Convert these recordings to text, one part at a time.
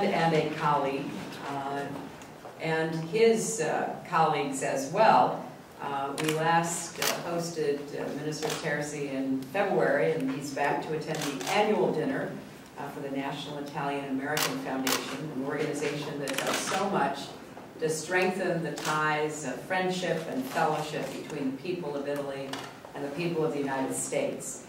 friend and a colleague, and his colleagues as well. We last hosted Minister Terzi in February, and he's back to attend the annual dinner for the National Italian American Foundation, an organization that does so much to strengthen the ties of friendship and fellowship between the people of Italy and the people of the United States.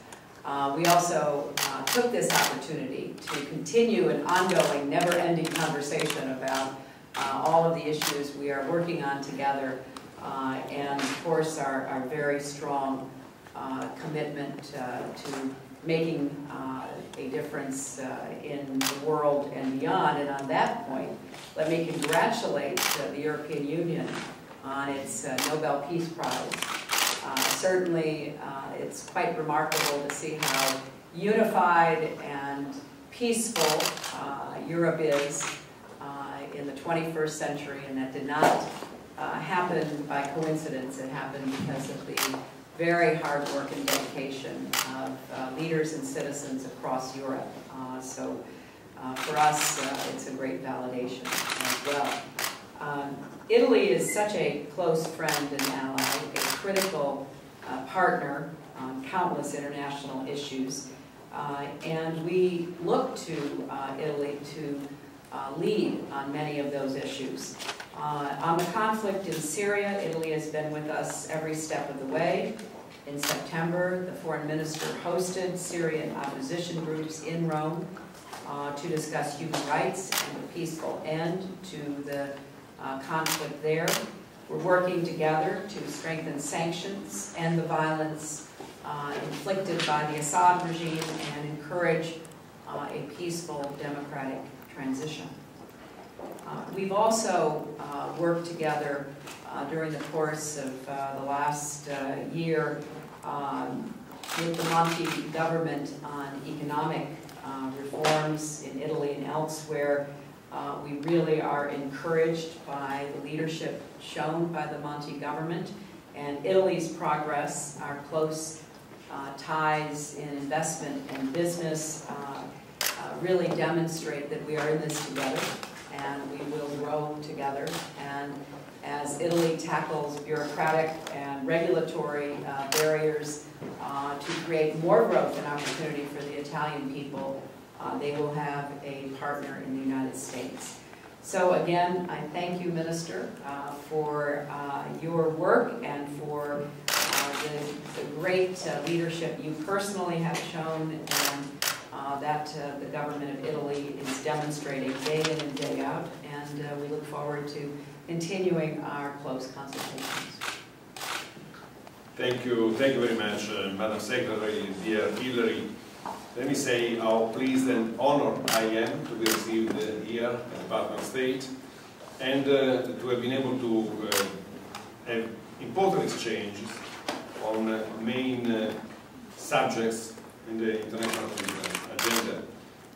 We also took this opportunity to continue an ongoing, never-ending conversation about all of the issues we are working on together, and of course our very strong commitment to making a difference in the world and beyond. And on that point, let me congratulate the European Union on its Nobel Peace Prize. Certainly, it's quite remarkable to see how unified and peaceful Europe is in the 21st century, and that did not happen by coincidence. It happened because of the very hard work and dedication of leaders and citizens across Europe. So for us, it's a great validation as well. Italy is such a close friend and ally, a critical partner on countless international issues, and we look to Italy to lead on many of those issues. On the conflict in Syria, Italy has been with us every step of the way. In September, the foreign minister hosted Syrian opposition groups in Rome to discuss human rights and a peaceful end to the conflict there. We're working together to strengthen sanctions and the violence inflicted by the Assad regime and encourage a peaceful democratic transition. We've also worked together during the course of the last year with the Monti government on economic reforms in Italy and elsewhere. We really are encouraged by the leadership shown by the Monti government and Italy's progress. Our close ties in investment and business really demonstrate that we are in this together, and we will grow together. And as Italy tackles bureaucratic and regulatory barriers to create more growth and opportunity for the Italian people, they will have a partner in the United States. So again, I thank you, Minister, for your work and for the great leadership you personally have shown, and that the government of Italy is demonstrating day in and day out, and we look forward to continuing our close consultations. Thank you very much, Madam Secretary, dear Hillary. Let me say how pleased and honored I am to be received here at the Department of State, and to have been able to have important exchanges on main subjects in the international agenda.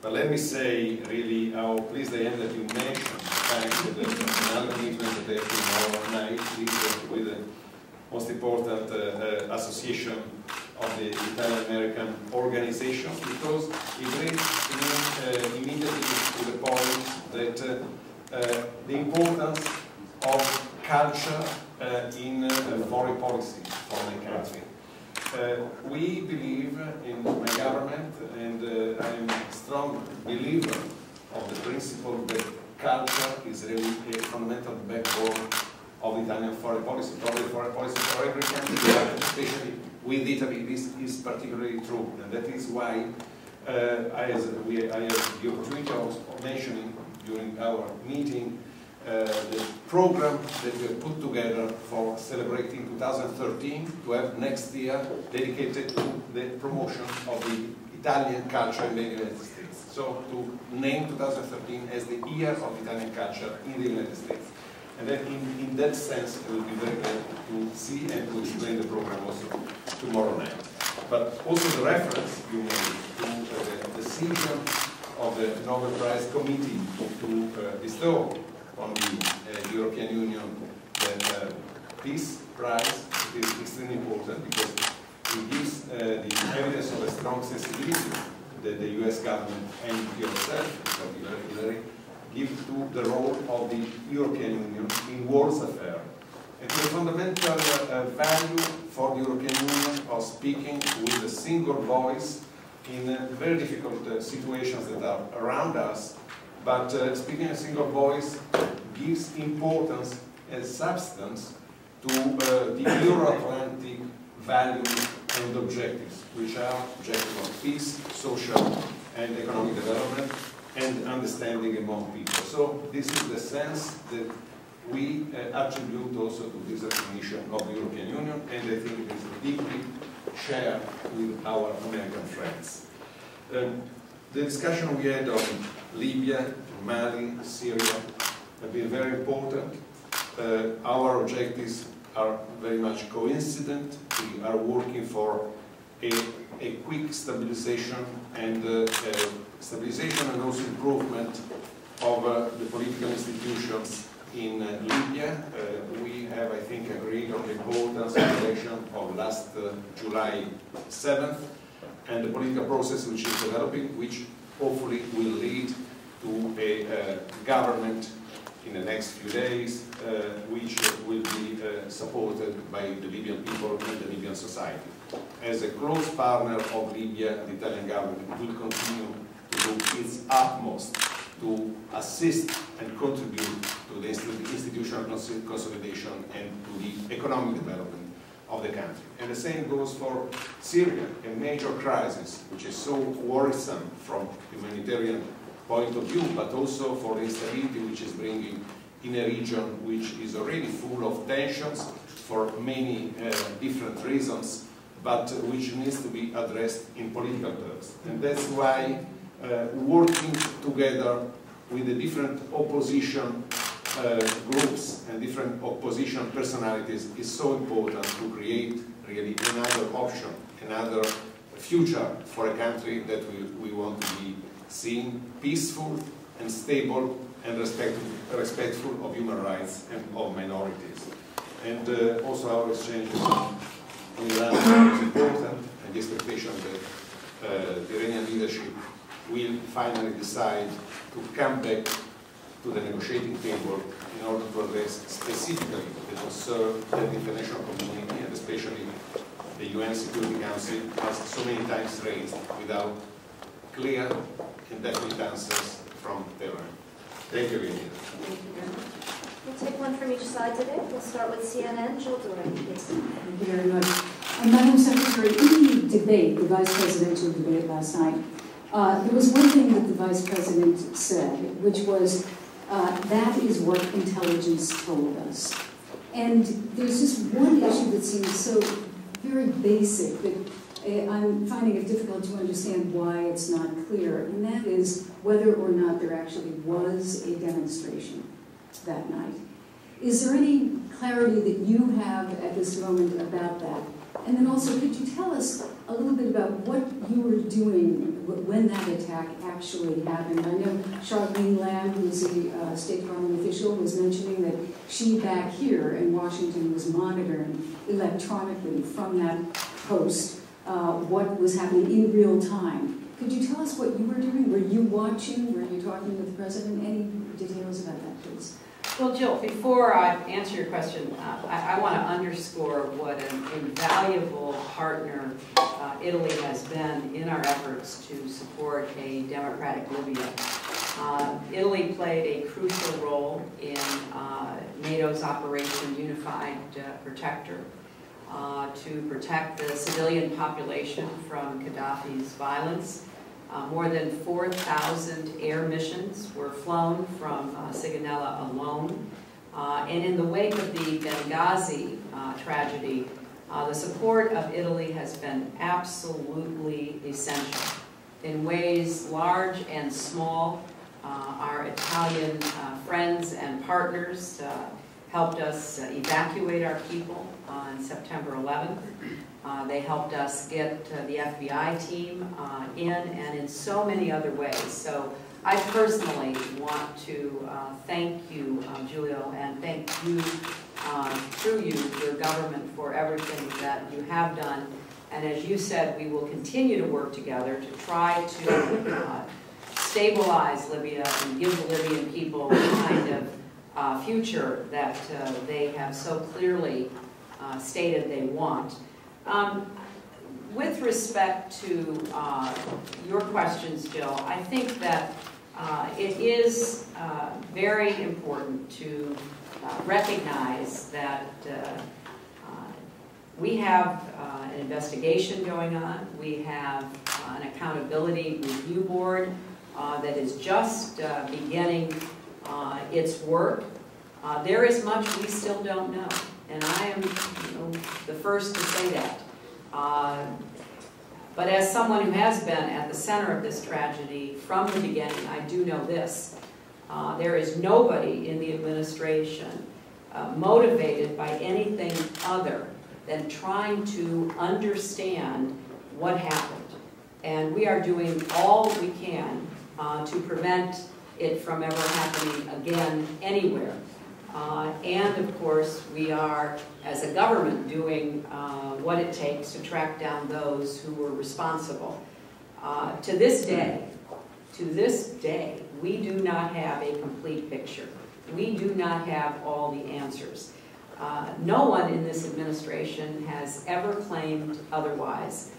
But let me say really how pleased I am that you mentioned the fact that another meeting that tomorrow night is with the most important association of the Italian-American organizations, because it brings me immediately to the point that the importance of culture in foreign policy for my country. We believe in my government, and I am a strong believer of the principle that culture is really a fundamental backbone of Italian foreign policy, probably foreign policy for every country, especially with Italy. This is particularly true, and that is why I have the opportunity of mentioning during our meeting the program that we have put together for celebrating 2013, to have next year dedicated to the promotion of the Italian culture in the United States. So to name 2013 as the year of Italian culture in the United States. And then in that sense, I will be very glad to see and to explain the program also tomorrow night. But also the reference you made to the decision of the Nobel Prize Committee to bestow on the European Union the Peace Prize is extremely important, because it gives the evidence of a strong sensibility that the US government and yourself, in particular, Hillary, give to the role of the European Union in world affairs. And the fundamental value for the European Union of speaking with a single voice in very difficult situations that are around us, but speaking a single voice gives importance and substance to the Euro-Atlantic values and objectives, which are objectives of peace, social and economic development, and understanding among people. So this is the sense that we attribute also to this recognition of the European Union, and I think it is deeply shared with our American friends. The discussion we had on Libya, Mali, Syria have been very important. Our objectives are very much coincident. We are working for a quick stabilization and also improvement of the political institutions in Libya. We have, I think, agreed on the importance of the election of last July 7th and the political process which is developing, which hopefully will lead to a government in the next few days, which will be supported by the Libyan people and the Libyan society. As a close partner of Libya, the Italian government will continue to do its utmost to assist and contribute to the institutional consolidation and to the economic development of the country. And the same goes for Syria, a major crisis which is so worrisome from humanitarian point of view, but also for the instability which is bringing in a region which is already full of tensions for many different reasons, but which needs to be addressed in political terms. And that's why working together with the different opposition groups and different opposition personalities is so important to create really another option, another future for a country that we want to be seen peaceful and stable and respectful of human rights and of minorities. And also our exchange with Iran is important, and the expectation that the Iranian leadership will finally decide to come back to the negotiating table in order to address specifically the concern that the international community and especially the UN Security Council has so many times raised without clear and definite answers from Tehran. Thank you, Virginia. Thank you very much. We'll take one from each side today. We'll start with CNN. Jill Doran, please. Thank you very much. Madam Secretary, in the debate, the Vice Presidential debate last night, there was one thing that the Vice President said, which was, that is what intelligence told us. And there's just one issue that seems so very basic that I'm finding it difficult to understand why it's not clear, and that is whether or not there actually was a demonstration that night. Is there any clarity that you have at this moment about that? And then also, could you tell us a little bit about what you were doing when that attack actually happened? I know Charlene Lamb, who's a State Department official, was mentioning that she back here in Washington was monitoring electronically from that post what was happening in real time. Could you tell us what you were doing? Were you watching? Were you talking with the President? Any details about that, please? Well, Jill, before I answer your question, I want to underscore what an invaluable partner Italy has been in our efforts to support a democratic Libya. Italy played a crucial role in NATO's Operation Unified Protector to protect the civilian population from Gaddafi's violence. More than 4,000 air missions were flown from Sigonella alone. And in the wake of the Benghazi tragedy, the support of Italy has been absolutely essential. In ways large and small, our Italian friends and partners helped us evacuate our people on September 11th. They helped us get the FBI team in, and in so many other ways. So I personally want to thank you, Giulio, and thank you, through you, your government, for everything that you have done. And as you said, we will continue to work together to try to stabilize Libya and give the Libyan people the kind of future that they have so clearly stated they want. With respect to your questions, Jill, I think that it is very important to recognize that we have an investigation going on. We have an accountability review board that is just beginning its work. There is much we still don't know, and I am the first to say that. But as someone who has been at the center of this tragedy from the beginning, I do know this. There is nobody in the administration motivated by anything other than trying to understand what happened. And we are doing all we can to prevent it from ever happening again anywhere. And of course, we are, as a government, doing what it takes to track down those who were responsible. To this day, we do not have a complete picture. We do not have all the answers. No one in this administration has ever claimed otherwise.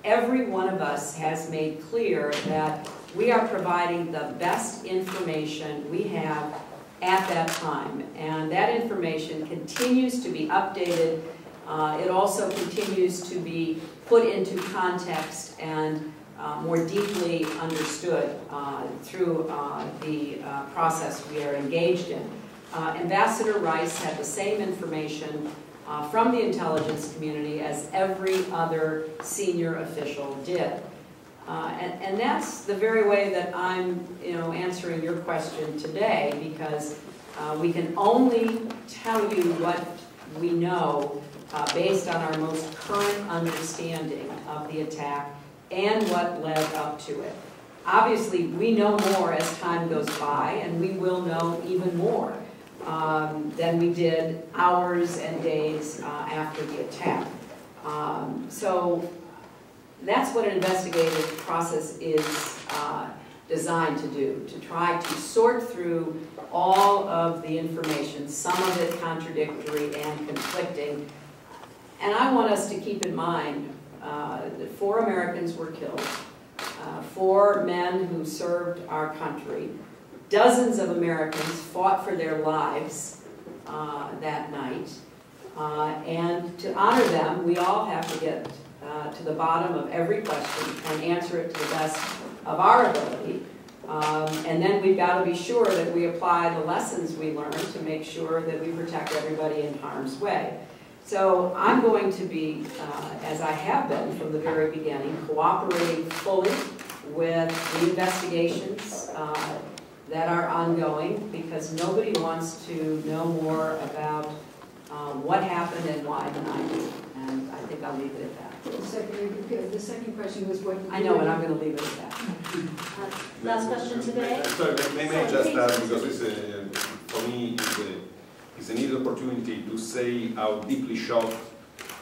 Every one of us has made clear that we are providing the best information we have at that time, and that information continues to be updated. It also continues to be put into context and more deeply understood through the process we are engaged in. Ambassador Rice had the same information from the intelligence community as every other senior official did. And that's the very way that I'm answering your question today, because we can only tell you what we know based on our most current understanding of the attack and what led up to it. Obviously, we know more as time goes by, and we will know even more than we did hours and days after the attack. So that's what an investigative process is designed to do, to try to sort through all of the information, some of it contradictory and conflicting. And I want us to keep in mind that 4 Americans were killed, 4 men who served our country. Dozens of Americans fought for their lives that night. And to honor them, we all have to get to the bottom of every question and answer it to the best of our ability. And then we've got to be sure that we apply the lessons we learned to make sure that we protect everybody in harm's way. So I'm going to be, as I have been from the very beginning, cooperating fully with the investigations that are ongoing, because nobody wants to know more about what happened and why tonight. And I think I'll leave it at that. The second question was what... I know, and I'm going to leave it at that. Last question today. Sorry, may I just add, because it's, for me, it's a neat opportunity to say how deeply shocked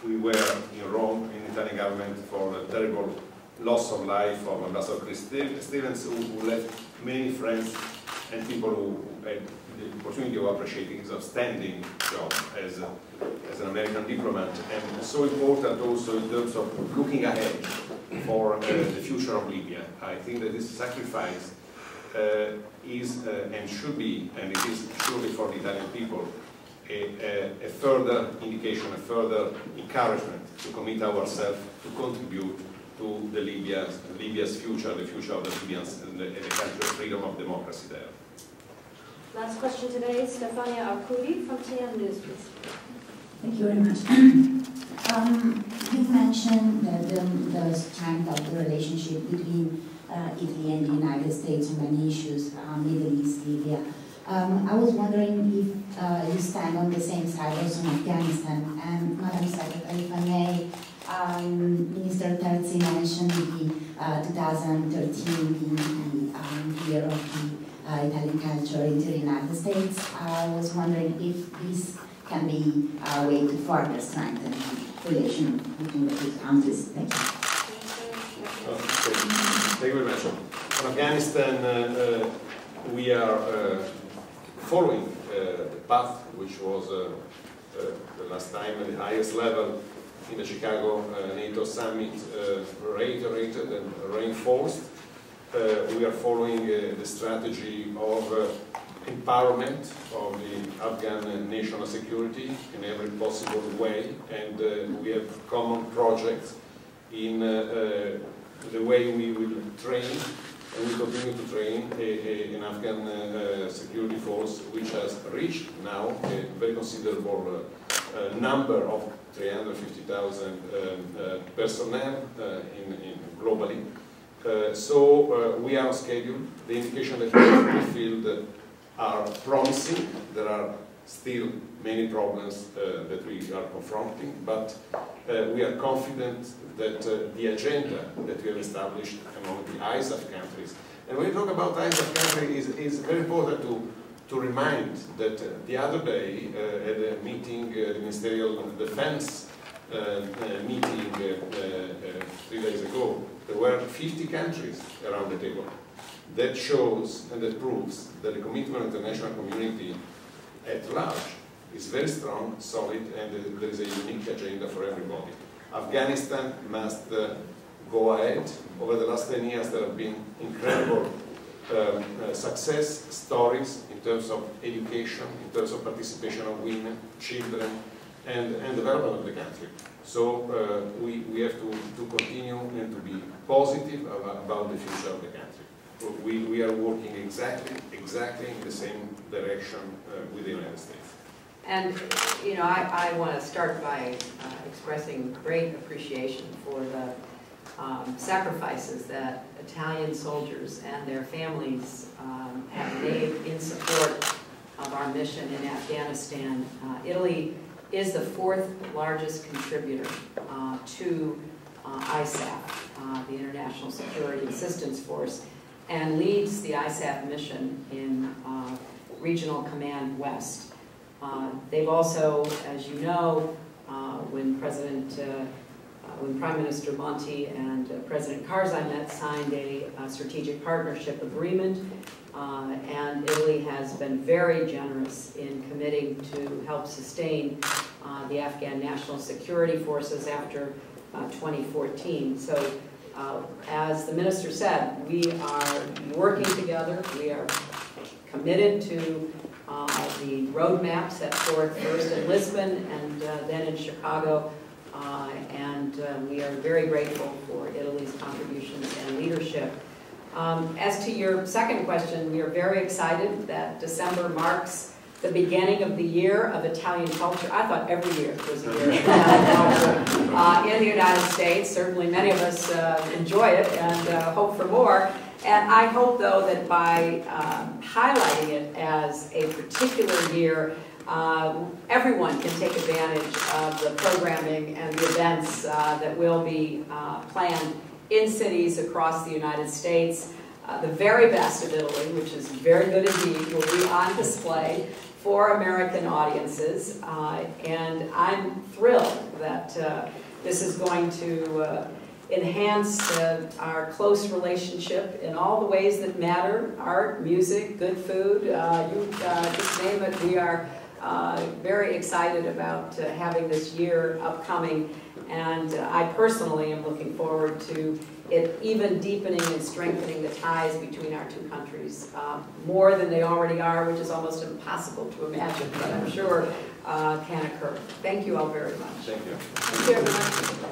we were in Rome, in the Italian government, for the terrible loss of life of Ambassador Stevens, who left many friends and people who had the opportunity of appreciating his outstanding job as an American diplomat, and so important also in terms of looking ahead for the future of Libya. I think that this sacrifice is and should be, and it is surely for the Italian people, a further indication, a further encouragement to commit ourselves to contribute to the Libya's future, the future of the Libyans, and the country's freedom of democracy there. Last question today, Stefania Arcudi from TN News, please. Thank you very much. You mentioned the strength of the relationship between Italy and the United States on many issues, Middle East, Libya. I was wondering if you stand on the same side also in Afghanistan. And Madam Secretary, if I may, Minister Terzi mentioned the 2013 being the year of the Italian culture into the United States. I was wondering if this can be a way to further strengthen the relation between the two countries. Thank you. Thank you very much. in Afghanistan, we are following the path which was the last time at the highest level in the Chicago NATO summit reiterated and reinforced. We are following the strategy of empowerment of the Afghan national security in every possible way, and we have common projects in the way we will train, and we continue to train an Afghan security force which has reached now a very considerable number of 350,000 personnel globally. So we are on schedule. The indication that we have in the field are promising. There are still many problems that we are confronting, but we are confident that the agenda that we have established among the ISAF countries, and when we talk about ISAF countries, it's very important to remind that the other day at a meeting, the Ministerial Defense meeting 3 days ago, there were 50 countries around the table. That shows and that proves that the commitment of the international community at large is very strong, solid, and there is a unique agenda for everybody. Afghanistan must go ahead. Over the last 10 years there have been incredible success stories in terms of education, in terms of participation of women, children, and development of the country. So we have to continue and to be positive about the future of the country. We are working exactly in the same direction with the United States. And, you know, I want to start by expressing great appreciation for the sacrifices that Italian soldiers and their families have made in support of our mission in Afghanistan. Italy is the 4th largest contributor to ISAF, the International Security Assistance Force, and leads the ISAF mission in Regional Command West. They've also, as you know, when Prime Minister Monti and President Karzai met, signed a strategic partnership agreement, and Italy has been very generous in committing to help sustain the Afghan National Security Forces after 2014. So, as the Minister said, we are working together. We are committed to the roadmap set forth first in Lisbon and then in Chicago, and we are very grateful for Italy's contributions and leadership. As to your second question, we are very excited that December marks the beginning of the year of Italian culture. I thought every year was a year of Italian culture in the United States. Certainly many of us enjoy it and hope for more. And I hope, though, that by highlighting it as a particular year, everyone can take advantage of the programming and the events that will be planned in cities across the United States. The very best of Italy, which is very good indeed, will be on display for American audiences. And I'm thrilled that this is going to enhance our close relationship in all the ways that matter: art, music, good food, you just name it. We are very excited about having this year upcoming, and I personally am looking forward to it even deepening and strengthening the ties between our two countries more than they already are, which is almost impossible to imagine, but I'm sure can occur. Thank you all very much. Thank you. Thank you, everyone.